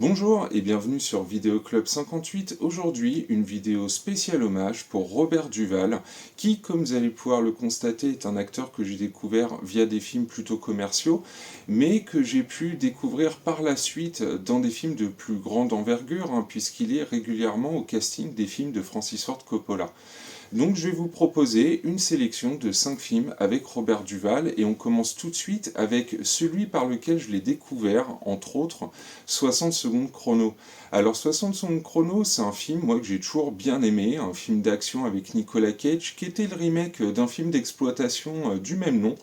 Bonjour et bienvenue sur Vidéo Club 58. Aujourd'hui, une vidéo spéciale hommage pour Robert Duvall, qui, comme vous allez pouvoir le constater, est un acteur que j'ai découvert via des films plutôt commerciaux, mais que j'ai pu découvrir par la suite dans des films de plus grande envergure, puisqu'il est régulièrement au casting des films de Francis Ford Coppola. Donc je vais vous proposer une sélection de 5 films avec Robert Duvall et on commence tout de suite avec celui par lequel je l'ai découvert, entre autres, 60 secondes chrono. Alors 60 secondes chrono, c'est un film moi que j'ai toujours bien aimé, un film d'action avec Nicolas Cage qui était le remake d'un film d'exploitation du même nom,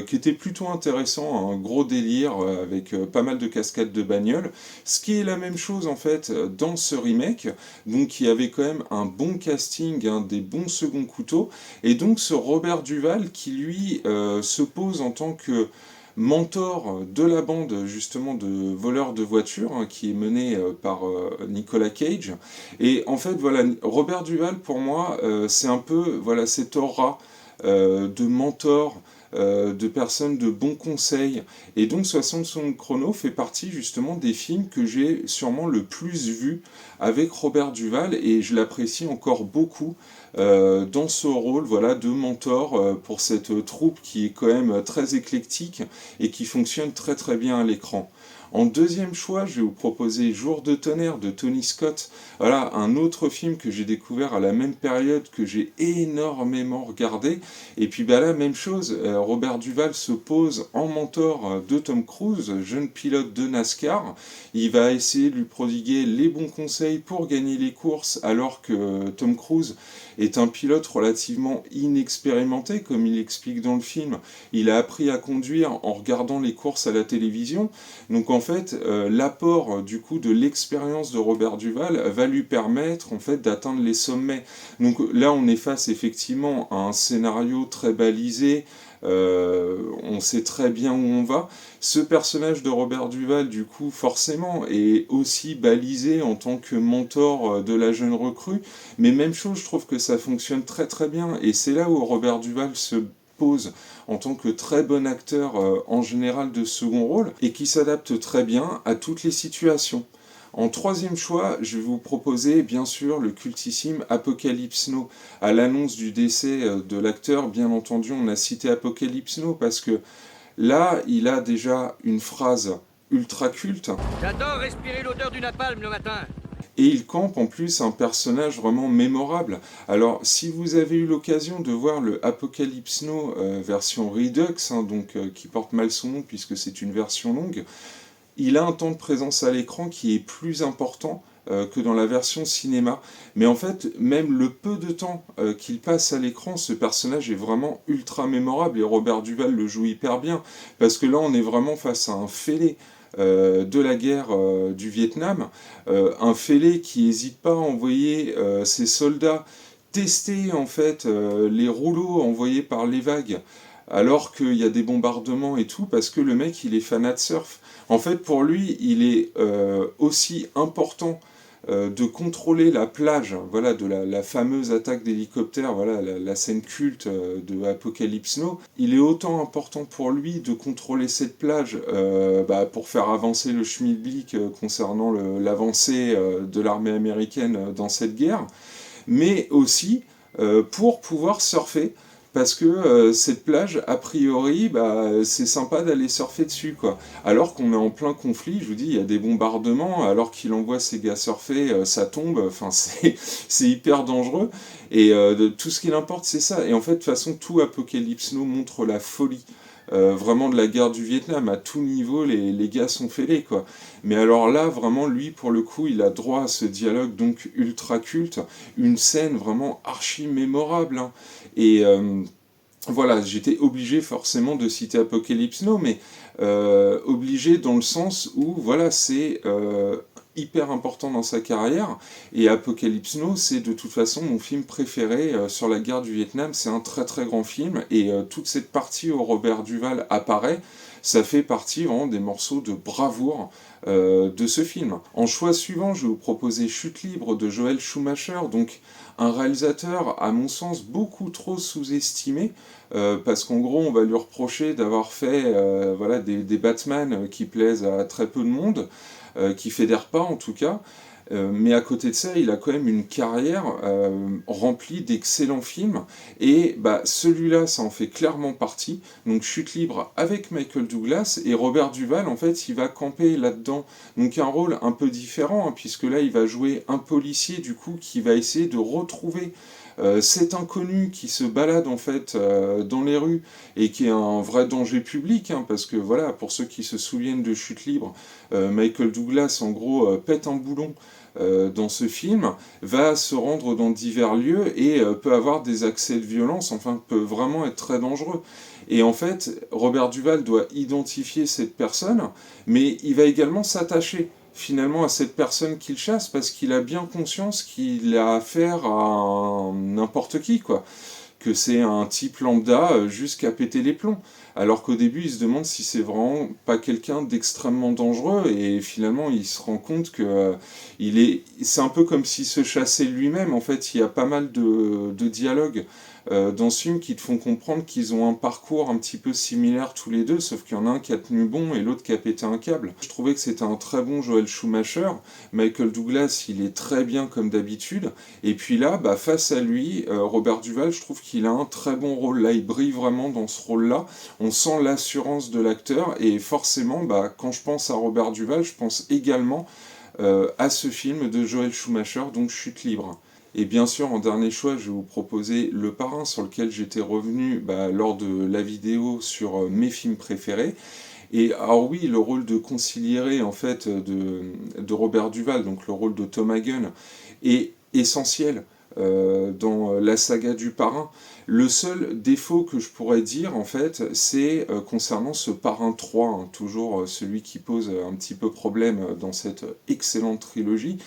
qui était plutôt intéressant, un gros délire avec pas mal de cascades de bagnoles, ce qui est la même chose en fait dans ce remake, donc il y avait quand même un bon casting, des bons seconds couteaux, et donc ce Robert Duvall qui lui se pose en tant que mentor de la bande justement de voleurs de voitures qui est menée par Nicolas Cage. Et en fait voilà, Robert Duvall pour moi c'est un peu voilà cette aura de mentor, de personnes de bons conseils. Et donc 60 secondes chrono fait partie justement des films que j'ai sûrement le plus vu avec Robert Duvall et je l'apprécie encore beaucoup dans ce rôle voilà, de mentor pour cette troupe qui est quand même très éclectique et qui fonctionne très très bien à l'écran. En deuxième choix, je vais vous proposer Jour de tonnerre de Tony Scott. Voilà, un autre film que j'ai découvert à la même période, que j'ai énormément regardé. Et puis bah là, même chose, Robert Duvall se pose en mentor de Tom Cruise, jeune pilote de NASCAR. Il va essayer de lui prodiguer les bons conseils pour gagner les courses, alors que Tom Cruise est un pilote relativement inexpérimenté, comme il explique dans le film. Il a appris à conduire en regardant les courses à la télévision. Donc en fait, l'apport du coup de l'expérience de Robert Duvall va lui permettre en fait d'atteindre les sommets. Donc là, on est face effectivement à un scénario très balisé. On sait très bien où on va. Ce personnage de Robert Duvall, du coup, forcément, est aussi balisé en tant que mentor de la jeune recrue. Mais même chose, je trouve que ça fonctionne très très bien. Et c'est là où Robert Duvall se pose en tant que très bon acteur en général de second rôle et qui s'adapte très bien à toutes les situations. En troisième choix, je vais vous proposer bien sûr le cultissime Apocalypse Now. À l'annonce du décès de l'acteur, bien entendu, on a cité Apocalypse Now parce que là, il a déjà une phrase ultra culte. J'adore respirer l'odeur du napalm le matin. Et il campe en plus un personnage vraiment mémorable. Alors, si vous avez eu l'occasion de voir le Apocalypse Now version Redux, qui porte mal son nom puisque c'est une version longue, il a un temps de présence à l'écran qui est plus important que dans la version cinéma. Mais en fait, même le peu de temps qu'il passe à l'écran, ce personnage est vraiment ultra mémorable et Robert Duvall le joue hyper bien. Parce que là, on est vraiment face à un fêlé de la guerre du Vietnam, un fêlé qui n'hésite pas à envoyer ses soldats tester en fait les rouleaux envoyés par les vagues alors qu'il y a des bombardements et tout, parce que le mec, il est fanat de surf. En fait, pour lui, il est aussi important de contrôler la plage, voilà, de la fameuse attaque d'hélicoptère, voilà, la scène culte de Apocalypse Now. Il est autant important pour lui de contrôler cette plage pour faire avancer le schmilblick concernant l'avancée de l'armée américaine dans cette guerre, mais aussi pour pouvoir surfer parce que cette plage, a priori, c'est sympa d'aller surfer dessus, quoi. Alors qu'on est en plein conflit, je vous dis, il y a des bombardements, alors qu'il envoie ses gars surfer, ça tombe, enfin, c'est hyper dangereux. Et tout ce qu'il importe, c'est ça. Et en fait, de toute façon, tout Apocalypse Now montre la folie. Vraiment de la guerre du Vietnam, à tout niveau, les gars sont fêlés, quoi. Mais alors là, vraiment, lui, pour le coup, il a droit à ce dialogue donc ultra culte, une scène vraiment archi mémorable. Et voilà, j'étais obligé forcément de citer Apocalypse Now, mais obligé dans le sens où, voilà, c'est hyper important dans sa carrière, et Apocalypse Now, c'est de toute façon mon film préféré sur la guerre du Vietnam, c'est un très très grand film, et toute cette partie où Robert Duvall apparaît, ça fait partie vraiment des morceaux de bravoure de ce film. En choix suivant, je vais vous proposer Chute libre de Joel Schumacher, donc un réalisateur, à mon sens, beaucoup trop sous-estimé, parce qu'en gros, on va lui reprocher d'avoir fait voilà, des Batman qui plaisent à très peu de monde, qui fédèrent pas en tout cas. Mais à côté de ça, il a quand même une carrière remplie d'excellents films, et bah, celui-là, ça en fait clairement partie. Donc Chute libre avec Michael Douglas, et Robert Duvall, en fait, il va camper là-dedans. Donc un rôle un peu différent, hein, puisque là, il va jouer un policier, du coup, qui va essayer de retrouver cet inconnu qui se balade en fait dans les rues et qui est un vrai danger public, hein, parce que voilà, pour ceux qui se souviennent de Chute libre, Michael Douglas en gros pète un boulon dans ce film, va se rendre dans divers lieux et peut avoir des accès de violence, enfin peut vraiment être très dangereux. Et en fait, Robert Duvall doit identifier cette personne, mais il va également s'attacher finalement à cette personne qu'il chasse parce qu'il a bien conscience qu'il a affaire à n'importe qui, quoi. Que c'est un type lambda jusqu'à péter les plombs. Alors qu'au début, il se demande si c'est vraiment pas quelqu'un d'extrêmement dangereux, et finalement, il se rend compte que c'est un peu comme s'il se chassait lui-même. En fait, il y a pas mal de dialogues dans ce film qui te font comprendre qu'ils ont un parcours un petit peu similaire tous les deux, sauf qu'il y en a un qui a tenu bon et l'autre qui a pété un câble. Je trouvais que c'était un très bon Joel Schumacher. Michael Douglas, il est très bien comme d'habitude. Et puis là, bah, face à lui, Robert Duvall, je trouve qu'il a un très bon rôle. Là, il brille vraiment dans ce rôle-là. On sent l'assurance de l'acteur, et forcément, bah, quand je pense à Robert Duvall, je pense également à ce film de Joel Schumacher, donc Chute libre. Et bien sûr, en dernier choix, je vais vous proposer Le Parrain, sur lequel j'étais revenu lors de la vidéo sur mes films préférés. Et alors oui, le rôle de consigliere en fait de Robert Duvall, donc le rôle de Tom Hagen, est essentiel dans la saga du Parrain. Le seul défaut que je pourrais dire, en fait, c'est concernant ce Parrain 3, hein, toujours celui qui pose un petit peu problème dans cette excellente trilogie.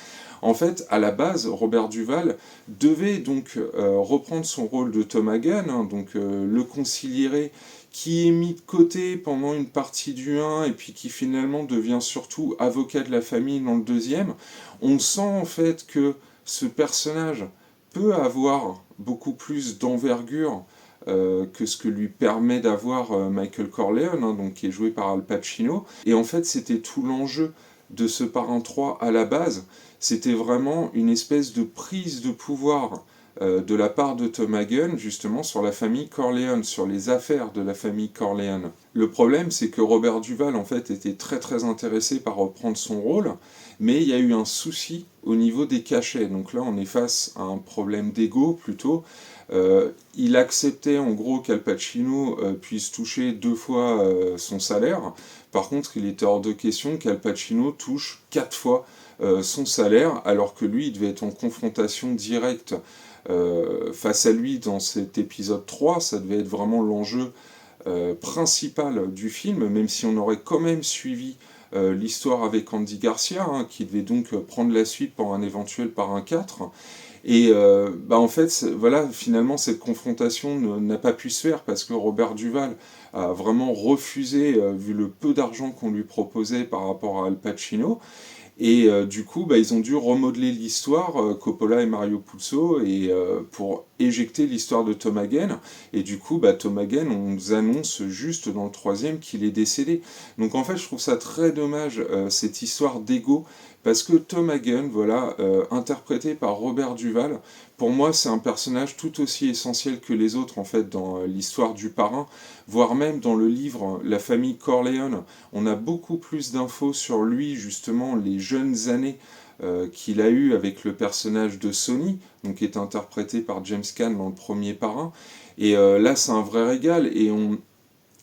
En fait, à la base, Robert Duvall devait donc reprendre son rôle de Tom Hagen, hein, donc le consigliere qui est mis de côté pendant une partie du 1 et puis qui finalement devient surtout avocat de la famille dans le deuxième. On sent en fait que ce personnage peut avoir beaucoup plus d'envergure que ce que lui permet d'avoir Michael Corleone, hein, donc, qui est joué par Al Pacino. Et en fait, c'était tout l'enjeu de ce Parrain 3 à la base. C'était vraiment une espèce de prise de pouvoir de la part de Tom Hagen, justement, sur la famille Corleone, sur les affaires de la famille Corleone. Le problème, c'est que Robert Duvall, en fait, était très très intéressé par reprendre son rôle, mais il y a eu un souci au niveau des cachets. Donc là, on est face à un problème d'ego, plutôt. Il acceptait, en gros, qu'Al Pacino puisse toucher 2 fois son salaire. Par contre, il était hors de question qu'Al Pacino touche 4 fois son salaire, alors que lui, il devait être en confrontation directe face à lui dans cet épisode 3, ça devait être vraiment l'enjeu principal du film, même si on aurait quand même suivi l'histoire avec Andy Garcia, hein, qui devait donc prendre la suite pour un éventuel Parrain 4. Et en fait, voilà, finalement, cette confrontation n'a pas pu se faire parce que Robert Duvall a vraiment refusé, vu le peu d'argent qu'on lui proposait par rapport à Al Pacino. Et du coup, ils ont dû remodeler l'histoire, Coppola et Mario Puzo, et, pour éjecter l'histoire de Tom Hagen. Et du coup, Tom Hagen, on nous annonce juste dans le troisième qu'il est décédé. Donc en fait, je trouve ça très dommage, cette histoire d'ego, parce que Tom Hagen, voilà, interprété par Robert Duvall, pour moi, c'est un personnage tout aussi essentiel que les autres, en fait, dans l'histoire du Parrain, voire même dans le livre La famille Corleone. On a beaucoup plus d'infos sur lui, justement, les jeunes années qu'il a eues avec le personnage de Sonny, donc qui est interprété par James Caan dans le premier Parrain. Et là, c'est un vrai régal, et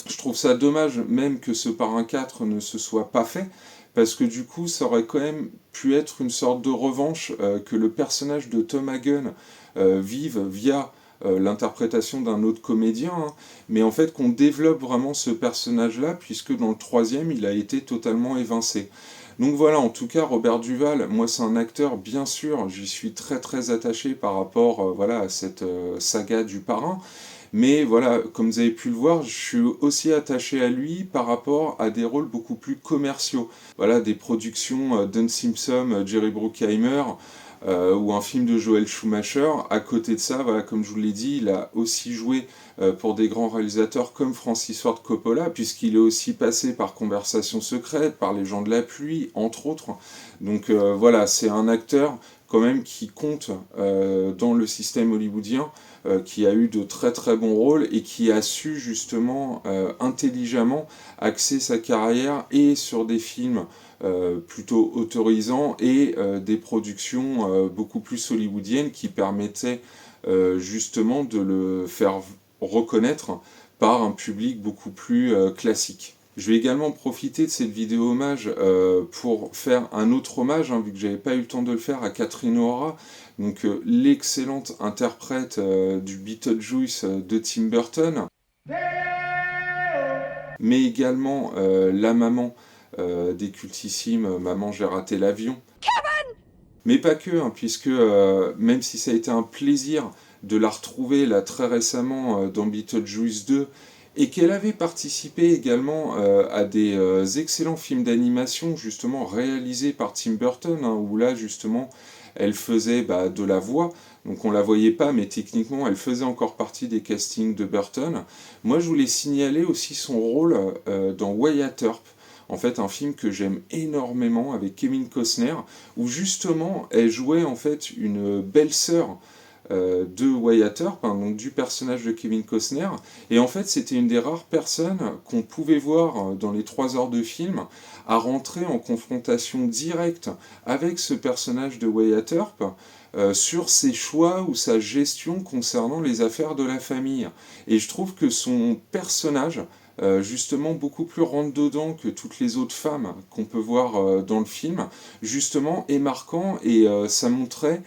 je trouve ça dommage même que ce Parrain 4 ne se soit pas fait, parce que du coup, ça aurait quand même pu être une sorte de revanche que le personnage de Tom Hagen vive via l'interprétation d'un autre comédien, hein, mais en fait qu'on développe vraiment ce personnage-là, puisque dans le troisième, il a été totalement évincé. Donc voilà, en tout cas, Robert Duvall, moi c'est un acteur, bien sûr, j'y suis très très attaché par rapport voilà, à cette saga du Parrain, Mais voilà, comme vous avez pu le voir, je suis aussi attaché à lui par rapport à des rôles beaucoup plus commerciaux. Voilà, des productions Don Simpson, Jerry Bruckheimer, ou un film de Joel Schumacher. À côté de ça, voilà, comme je vous l'ai dit, il a aussi joué pour des grands réalisateurs comme Francis Ford Coppola, puisqu'il est aussi passé par Conversations secrètes, par Les gens de la pluie, entre autres. Donc voilà, c'est un acteur quand même qui compte dans le système hollywoodien, qui a eu de très très bons rôles et qui a su justement intelligemment axer sa carrière et sur des films plutôt autorisants et des productions beaucoup plus hollywoodiennes qui permettaient justement de le faire reconnaître par un public beaucoup plus classique. Je vais également profiter de cette vidéo hommage pour faire un autre hommage, hein, vu que j'avais pas eu le temps de le faire, à Catherine O'Hara, donc l'excellente interprète du Beetlejuice de Tim Burton, mais également la maman des cultissimes Maman j'ai raté l'avion. Mais pas que, hein, puisque même si ça a été un plaisir de la retrouver là très récemment dans Beetlejuice 2, et qu'elle avait participé également à des excellents films d'animation justement réalisés par Tim Burton, hein, où là justement elle faisait de la voix, donc on la voyait pas, mais techniquement elle faisait encore partie des castings de Burton. Moi je voulais signaler aussi son rôle dans Wyatt Earp, en fait un film que j'aime énormément avec Kevin Costner, où justement elle jouait en fait une belle-sœur de Wyatt Earp, hein, donc du personnage de Kevin Costner, et en fait c'était une des rares personnes qu'on pouvait voir dans les 3 heures de film à rentrer en confrontation directe avec ce personnage de Wyatt Earp sur ses choix ou sa gestion concernant les affaires de la famille. Et je trouve que son personnage justement beaucoup plus rentre-dedans que toutes les autres femmes qu'on peut voir dans le film, justement est marquant, et ça montrait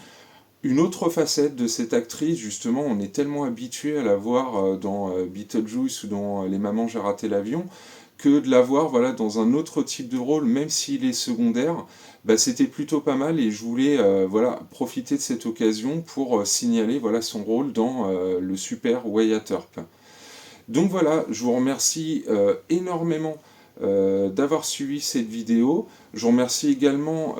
une autre facette de cette actrice. Justement, on est tellement habitué à la voir dans Beetlejuice ou dans Les Mamans j'ai raté l'avion, que de la voir voilà, dans un autre type de rôle, même s'il est secondaire, c'était plutôt pas mal, et je voulais voilà, profiter de cette occasion pour signaler voilà, son rôle dans le super Wyatt Earp. Donc voilà, je vous remercie énormément d'avoir suivi cette vidéo. Je vous remercie également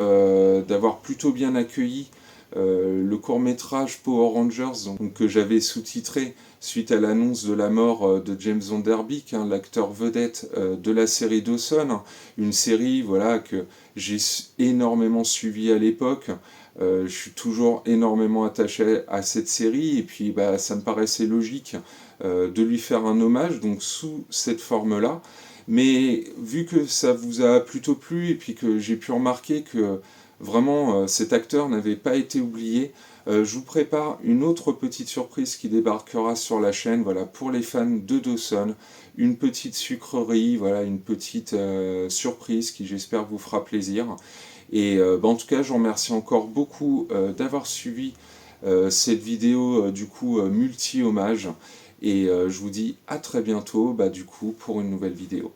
d'avoir plutôt bien accueilli le court-métrage Power Rangers, donc, que j'avais sous-titré suite à l'annonce de la mort de James Van Der Beek, hein, l'acteur vedette de la série Dawson, hein, une série voilà, que j'ai énormément suivie à l'époque. Je suis toujours énormément attaché à cette série, et puis ça me paraissait logique de lui faire un hommage donc sous cette forme-là. Mais vu que ça vous a plutôt plu, et puis que j'ai pu remarquer que vraiment cet acteur n'avait pas été oublié, je vous prépare une autre petite surprise qui débarquera sur la chaîne, voilà, pour les fans de Dawson, une petite sucrerie, voilà, une petite surprise qui j'espère vous fera plaisir. Et en tout cas, je vous remercie encore beaucoup d'avoir suivi cette vidéo du coup multi-hommage, et je vous dis à très bientôt du coup pour une nouvelle vidéo.